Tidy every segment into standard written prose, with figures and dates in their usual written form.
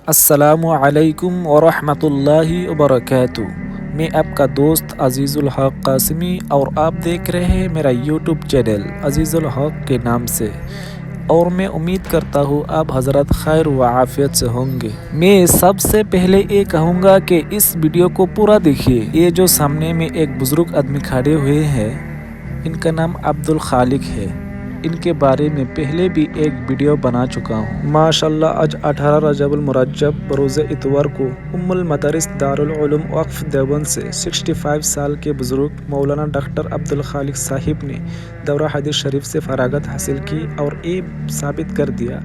السلام علیکم ورحمۃ اللہ وبرکاتہ۔ میں آپ کا دوست عزیز الحق قاسمی اور آپ دیکھ رہے ہیں میرا یوٹیوب چینل عزیز الحق کے نام سے، اور میں امید کرتا ہوں آپ حضرات خیر و عافیت سے ہوں گے۔ میں سب سے پہلے یہ کہوں گا کہ اس ویڈیو کو پورا دیکھیے۔ یہ جو سامنے میں ایک بزرگ آدمی کھڑے ہوئے ہیں، ان کا نام عبد الخالق ہے۔ ان کے بارے میں پہلے بھی ایک ویڈیو بنا چکا ہوں۔ ماشاءاللہ آج 18 رجب المرجب بروز اتوار کو ام المدارس دارالعلوم وقف دیوبند سے 65 سال کے بزرگ مولانا ڈاکٹر عبد الخالق صاحب نے دورہ حدیث شریف سے فراغت حاصل کی اور یہ ثابت کر دیا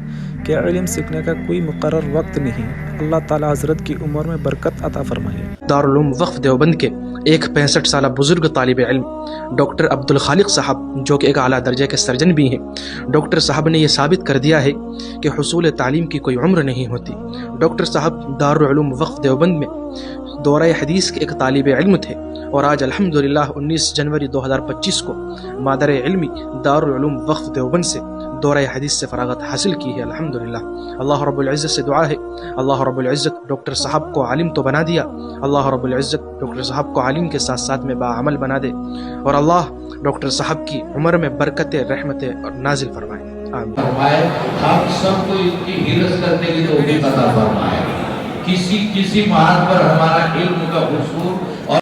کہ علم سیکھنے کا کوئی مقرر وقت نہیں۔ اللہ تعالی حضرت کی عمر میں برکت عطا فرمائے۔ دارالعلوم وقف دیوبند کے ایک 65 سالہ بزرگ طالب علم ڈاکٹر عبد الخالق صاحب، جو کہ ایک اعلیٰ درجے کے سرجن بھی ہیں، ڈاکٹر صاحب نے یہ ثابت کر دیا ہے کہ حصول تعلیم کی کوئی عمر نہیں ہوتی۔ ڈاکٹر صاحب دارالعلوم وقف دیوبند میں دورہ حدیث کے ایک طالب علم تھے، اور آج الحمدللہ 19 جنوری 2025 کو مادر علمی دارالعلوم وقف دیوبند سے دورہ حدیث سے فراغت حاصل کی ہے۔ الحمدللہ اللہ رب العزت سے دعا ہے، اللہ رب العزت ڈاکٹر صاحب کو عالم تو بنا دیا، اللہ رب العزت ڈاکٹر صاحب کو عالم کے ساتھ ساتھ میں باعمل بنا دے، اور اللہ ڈاکٹر صاحب کی عمر میں برکتیں، رحمتیں اور نازل فرمائے۔ آمین۔ فرمائے ہم سب کو ان کی ہرس کرنے کی توفیق عطا فرمائے۔ کسی بات پر ہمارا علم کا حصول